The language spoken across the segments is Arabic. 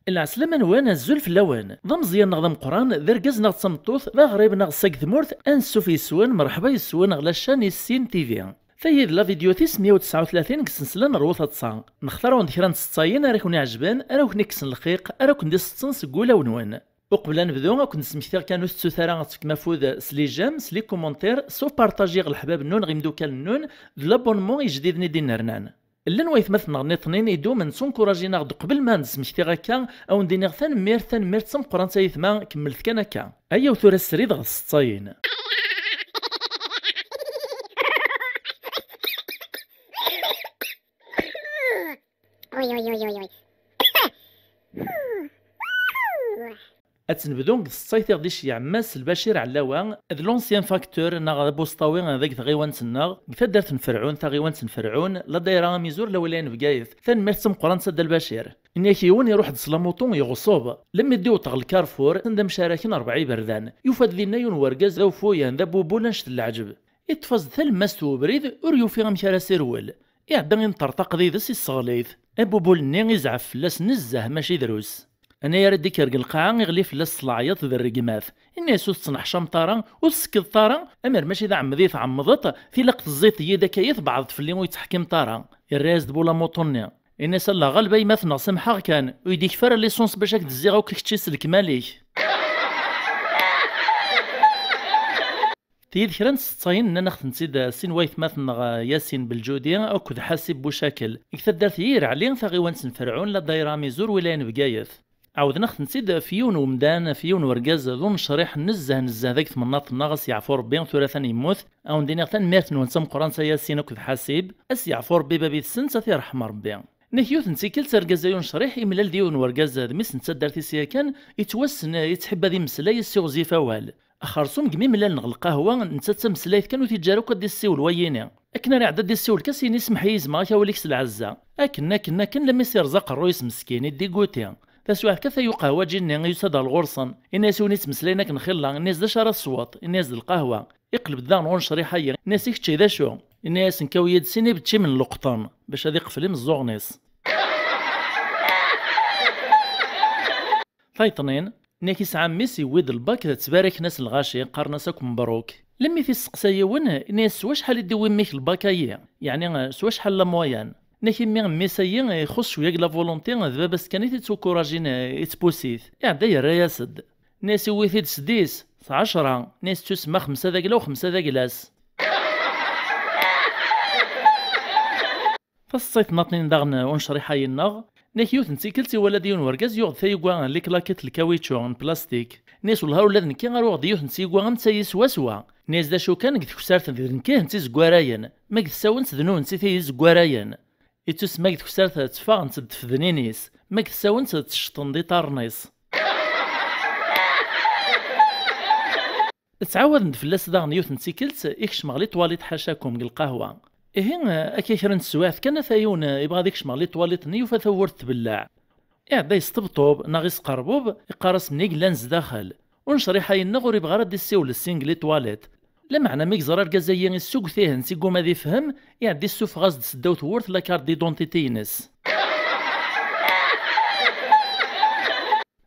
العسلامة نوان الزول في اللوان ضا مزيان نغ ضا مقران ذا ركاز نغ تصمتوث ذا غريب نغ ساك ثمورث انسو في يسوان مرحبا يسوان غلا شان السين تيفي فهيد لا فيديو تيس 139 كسنسلا نروث تصان نختار ونديران تصاين راكوني عجبان راكوني كسن الخيق راكوني ستن سكولا ونوان وقبل نبدو كنت نسمكتير كانوا ستوثارا كما فوذ سلي جام سلي كومونتير سوف بارطاجي الحباب نون غيمدوكال نون لابونمون يجديد ندي نرنان لن ويثمثنا نطنين يدو من سونكوراجينا غد قبل ما نسمكتي غاكا او ندير ثان مير تسم قران سايثما كملت كان هكا ايا وثورا السريد غد السطاين اتنبدو الصيت غدي شي عماس البشير علاوان ذ لونسيان فاكتور نا بوسطاوي ذاك ثغيوان تنا فدارت نفرعون ثغيوان تنفرعون لا دايره ميزور لا ولان بقايث ثان مرسم قران سد البشير إن كيون يروح دسلاموطون يغصوب لما يديو طغ الكارفور تندم مشاركين 40 بردان يوفد ذينا يون ورقاز ذو فويا ذا بوبولا نشت العجب يتفاز ثل ماستو بريد وريو فيها مشارا سيرول يعدا ينطرطق ذي ذس الصغليث ابوبول ني يزعف فلاس نزه ماشي دروس انا يا ردي كرق القاعه يغلي فلاس العياط ذا الرقماث الناس تصنح شمطاره وتسكت طاره امر ماشي ذا عمذي عمضت في لقط الزيت يدا كيث بعض في اللي ويتحكم طاره الراس دبولا موطونيا الناس الله غالبا يمثل سمحه كان ويديك فر ليسونس باش هاك تزيغا وكيك تسلك ماليك تيد كران ستاين ناخذ نسيد سين وايث مثلا ياسين بالجودي او كذ حاسب بوشاكل يكثر دارت يير عليهم ثغيوان فرعون لا دايره ميزور ولاين بقايث عاود ناخذ نسيد فيون ومدان فيون ورقاز ذون شريح نزه ذاك ثمناط ناغس يعفور بين ثلاثه يموت او ندير ثان ميرت نونسم قران ياسين وكذ حاسب اس يعفور ببابي السن ساتي رحم ربي نيكيوث نسيكل سرقازايون شريح يملال ديون ورقاز دميس نتسدرتي سياكان يتوسن يتحب هذه مسلا يسيغزي فوال اخرسوم قمي ملال نغل قهوه نتسا مسلايت كانوا تيجارو كدي السيول ويني اكنا راه عدد السيول كاسين يسمح يزما كاوليكس العزه كنا لما يصير زق الرويس مسكين يدي قوتي فسواح كثا يقهوى جيني يسد الغرصن الناس ونيت مسلاينا كنخلا الناس دا شرا الصوت الناس القهوه يقلب ذا نون شريحه الناس يكتشي ذا شو الناس نكاويد سيني بتشي من اللقطان باش هذي قفلي من الزوغنيس فايطنين ناكي ساعة ميسي ويد الباك تبارك ناس الغاشي قارناسك مبروك لمي في السقسايا ون ناس سوا شحال يديوي ميك الباكايا يعني سوا شحال لا مويان ناكي ميسايا يخص شويه لا فولونتي ذا باس كانت تسوكوراجين يتبوسيث يعدا يرياسد ناس يويثيد سديس 10 ناس تسمى 5 ذاك لو 5 ذاك لاس فالصيف ناطنين داغن ونشريحة ينغ ناكيوث نسيكلتي ولديون ورقاز يوغ ثايقوا ليك لاكيت الكاويتشو بلاستيك ناس ولها ولاد نكي غيروغ ديوث نسيقوا نتايي سوا ناس دا شو كان قد كسارت نكيه نتي زكواراين ما قد ساون تذنو نتي ثاي زكواراين يتوس ما قد كسارت تفاغ نتد فذنينيس ما قد ساون تشطن دي طارنيس تعاود ندفلاس داغن يوث نسيكلت يكش مغلي طواليت حاشاكم القهوه اكي كرا نسواث كان ثايون يبغى ديك شمال لي طواليت نيوفا ثورت تبلع يعدا يستبطوب ناغيس قربوب يقارس منيك لانز داخل ونشريحة ينغور يبغى راه يسيول السينغلي طواليت لا معنى ميك زرار كازايا السوق فيه نسيقو ما يفهم يعدي السوف غاز تسداو ثورت لا كارت ديدونتيتي ينس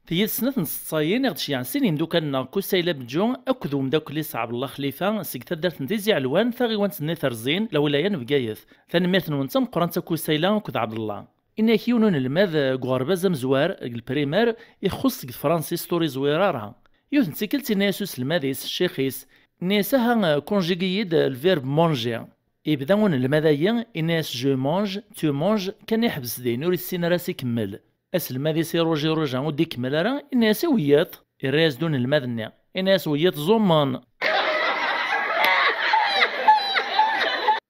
في سنة نصاين غدش يعني سنين دو كان كوسايلا بجون اكدو مداكلي صعب الله خليفه سكتا دارت نتيزي علوان ثاغي وانت نيثرزين لا ولايان بقايث ثاني ميرت نونتم قرانتا كوسايلا كود عبد الله إن كيونون الماذ غوربازا مزوار البريمير يخص فرانسي ستوري زويرارها يوث نسيكلتي ناسوس الماذيس الشيخيس ناساها كونجيغيد الفيرب مونجي يبداون المذايا الناس جو مونج تو مونج كان يحبس دين وري السين راسي كمل اسل ماذي سي روجي روجا ودي كمل راه الناس ويات الراس دون المذني الناس ويات زومان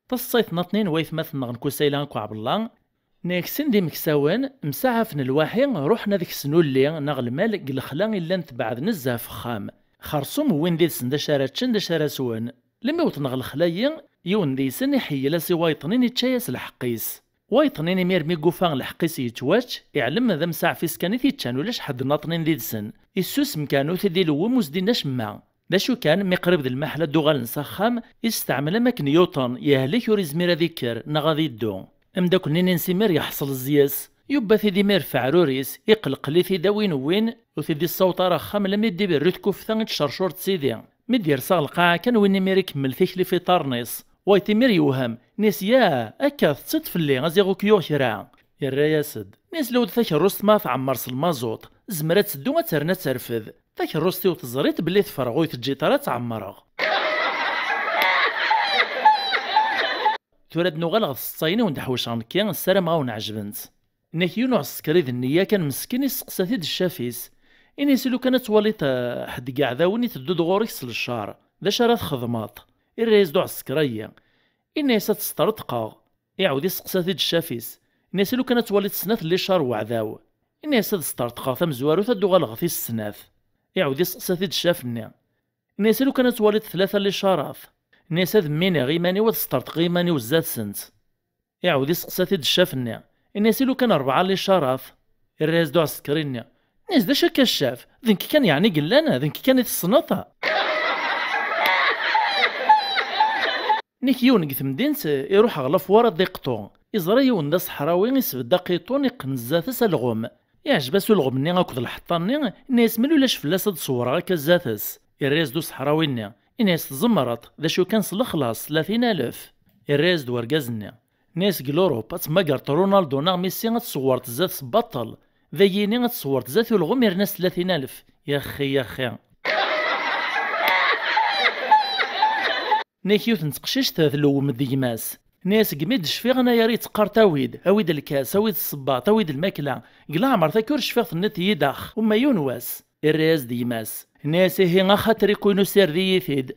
تصيت نطنين ويث مثل نغنكو سيلان كو عبد الله ناكسن دي مكساوان مساعفن الواحي روحنا ذيك السنو اللي نغل مال الخلا الا نتبعد نزه فخام خرصوم وين دي سن دشاراتشن دشاراسوان لما وتنغل الخلايا يون دي سن يحيلا سي وايطنين يتشايس الحقيس وايطنين ميرمي قوفان الحقيس يتواتش يعلم ذا مساعفيس كان يتشان ولاش حد ناطنين دي سن يسوس مكانو تدي لو موز ديناش ما دا شو كان مقرب ذي المحلة دوغال نسخام يستعمل ماك نيوتن يهلك يوريزمير ذكر نغادي الدو امداك نين نسيمير يحصل الزياس يبا ثيدي مير فعروريس يقلق لي ثيدا وين وثيدي الصوت رخام لما يدي بالريت كوفتان تشرشور تسيدي مدير صاغ القاعة كان وين مير يكمل ثيكلي في طارنيس وايتمير يوهم ناس يا اكا تصد في اللي غازيغو كيو كرا يا الرياسد ناس لو ثاك الروست ما تعمرس المازوط زمرات سدو ترنا ترفذ ثاك الروستي وتزريت بلي تفرغو يتجيطرا تعمرغ تورد نوغال غد السطايني وندحوش غنكيان السلام غاون عجبنت ناك يونو عسكري ذي النية كان مسكين يسقساتي د الشافيس إني سلو كانت واليت حد قاعداوني تدود غوريكس للشهر ذا شرات خدمات الرئيس دو عسكرية إني ستسترطقا يعود يسقساتي د الشافيس إني سلو كانت واليت سنات اللي شهر وعذاو إني ستسترطقا ثم زوارو تدو غالغثي السنات يعود يسقساتي د الشافني إني سلو كانت واليت ثلاثة اللي شهرات إني ساد ميني غيماني وتسترطق غيماني وزاد سنت يعود يسقساتي د الشافني الناس لو كان 4 اللي شرف الرئيس دو عسكريني الناس دا شكا الشاف ذنك كان يعني قلانا ذنك كان يتصنطها نيك يون قثم دينس يروح غلف ورا ديقطون يزرى يون دا صحراوي يسبدا قيطون يقنزاتس الغم يعجباسو الغم ني غاكد الحطاني الناس ملو لاش فلاس د صورة هكا زاتس الرئيس دو صحراويني الناس تزمرت ذا شو كان سلخلاص 30,000 الرئيس دو ورقازني ناس جلوروبا تماقرت رونالدو نا ميسي تصورت زات سبطل ذايني تصورت زات الغمير ناس 30,000 يا خي نيكيوت نتقشيش تاثلو مديماس ناس قميد شفيغنا يا ريت قار اويد الكاس اويد الصباط اويد الماكله قلا عمر تاكور شفيغ النت يداخ وما يونواس الراس ديماس ناس هي خاطر يكونوا سردي يفيد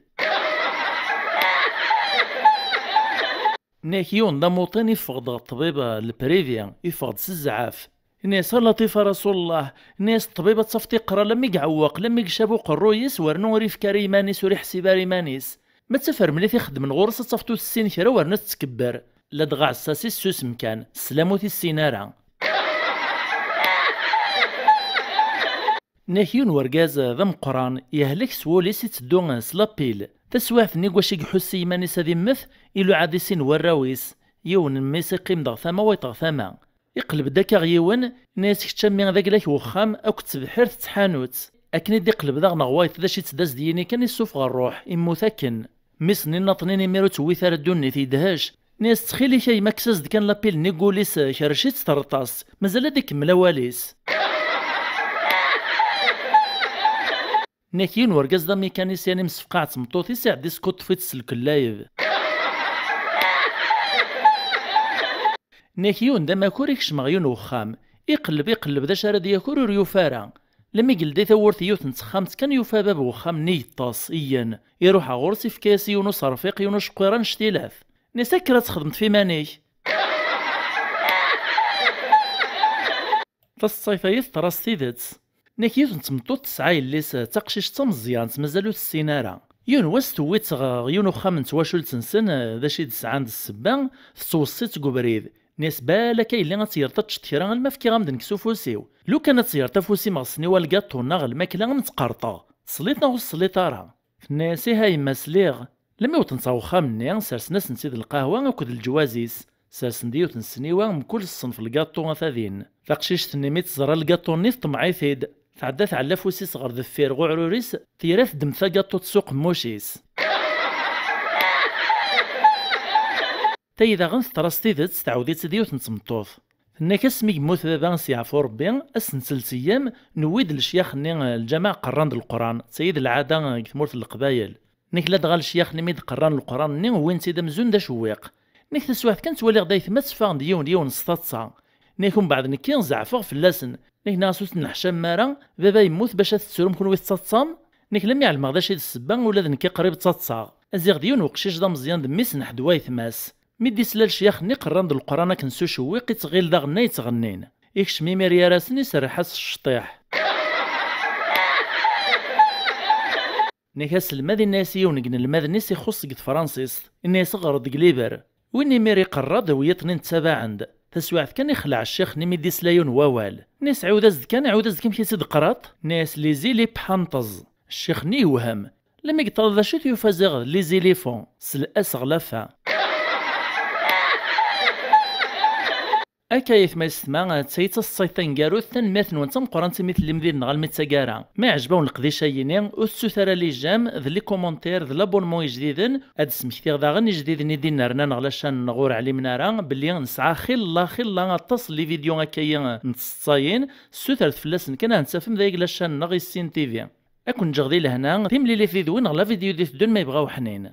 ناكيون دا موطن يفقد الطبيبة البريفيا يفقد سزعاف ناس لطيفة رسول الله ناس الطبيبة تصفتي قرا لما يعوق لما يشابو قرويس ورنو ريف كريمانيس وريح سيباريمانيس ما تسفر ملي يخدم الغورس تصفتو السين كرا ورنا تتكبر لا دغا عساسي السوس مكان سلاموتي السينارة ناكيون ورقاز ذا مقران يهلك سووليس يتدو سلابيل تسواف نيقواش يحسي مانيس هذي مث إلو عادي سين وراويس يون ميسي قيم دغ ثما ويطغ ثما يقلب داكا غيون ناس كتشمي ذاك لاك وخام أو كتبحر تتحانوت أكن يدي قلب داغ نغوايت ذا شي تداز ديني كان يسوف الروح إمو ثاكن ميسني ناطنيني ميرو تويثار الدوني تيدهاش ناس تخيلي كي مكسز كان لابيل نيقوليس كرشيت ترطاس مازال هاديك ملاواليس ناكين ورقاز دا ميكانيسياني مسفقاع تمطوطي ساعد ديسكوت في تسلك اللايف ناكيون دا ماكوريك شمغيون وخام يقلب دا شارد ياكور وريوفارا لما يقلدي ثورت يوث نتخامت كان يوفا باب وخام نيطاس إيان يروح غورسي في كاسي يونو صرفيق يونو شقيران شتيلاف نسكرت خدمت في مانيك فالصيفايث تراس تيدتس ناكيوت نتمطوط تسعاي الليس تقشيش تمزيان تمازالو السينارة يون واستويت يونو خامنت واشول تنسن ذا شي تسعان السبان توصيت قبريد ناس بالا كاين اللي غتيرطاتش تكرا المافكي غامدن كسوفوسيو لو كانت تيرطا فوسي مغسني والكاطو ناغ الماكله غنتقرطا صليتنا السليطاره في الناس هاي مسليغ لما وتنصاو خامني سرسنا نسيد القهوه وكد الجوازيس سرسن ديو تنسنيوا من كل الصنف الكاطو غثاذين فقشيش تنميت زرا الكاطو نيت طمعي ثيد تعدات على فوسي صغر ذفير غعروريس تيراث دمثا كاطو تسوق موشيس تايدا غنث تراس تيدت تعوديت ديوت نتمطوف هناك اسمي يموت بابا سيعفو ربي اسنسلت ايام نويد الشياخ ني الجماعة قران القران سيد العادة كثمورت القبايل نيك لا دغال الشياخ نميد قران القران ني وين سيدا مزون دا شويق نيك تسواث كانت ولي غدا يثمت سفان ديون سطاتسا نيكم بعد نكين زعفغ فلاسن نيك ناسوس نحشام مارا بابا يموت باش تسولم كون ويت تصام نيك لم يعلم غدا شي السبان ولا ذنكي قريب تصاتصا ازيغ ديون وقشيش دا مزيان دميس نحدوا يثماس ميدي سلال شياخ ني قران القران كنسو شويق يتغيل دا غنا يتغنين يكش ميمير يا راسني سرحس الشطيح نيكاس الماذي الناسي ونقن الماذي الناس يخص قد فرانسيس الناس غرد قليبر ويني ميري قراد ويطنين تسابع عند تسواعث كان يخلع الشيخ نميدي سلايون ووال ناس عوداز كان عوداز كم كيسد قراط ناس ليزي لي بحنطز الشيخ ني وهم لما يقطر ذا شو يفازغ لي زيليفون سلأس غلافة أكايث ما يسمع تسيت الصيطين قاروث تنماث ونتم قرانتي مثل المدير نغال متساقارا ما عجبون القضيشة ينين والسوثرة لي جام ذ لي كومونتير ذ لابونمون جديدن هاد سمكتيغ ذا غني جديدن يدين نارنا نغلاشان نغور علي منارا بلي نسعى خلا تصل لي فيديو هكايا نتصاين السوثرة فلاسن كان نتفهم ذا يقلاشان نغي السين تيفي أكون جغدي لهنا تيملي لي فيديو نغلا فيديو دي دون ما يبغاو حنين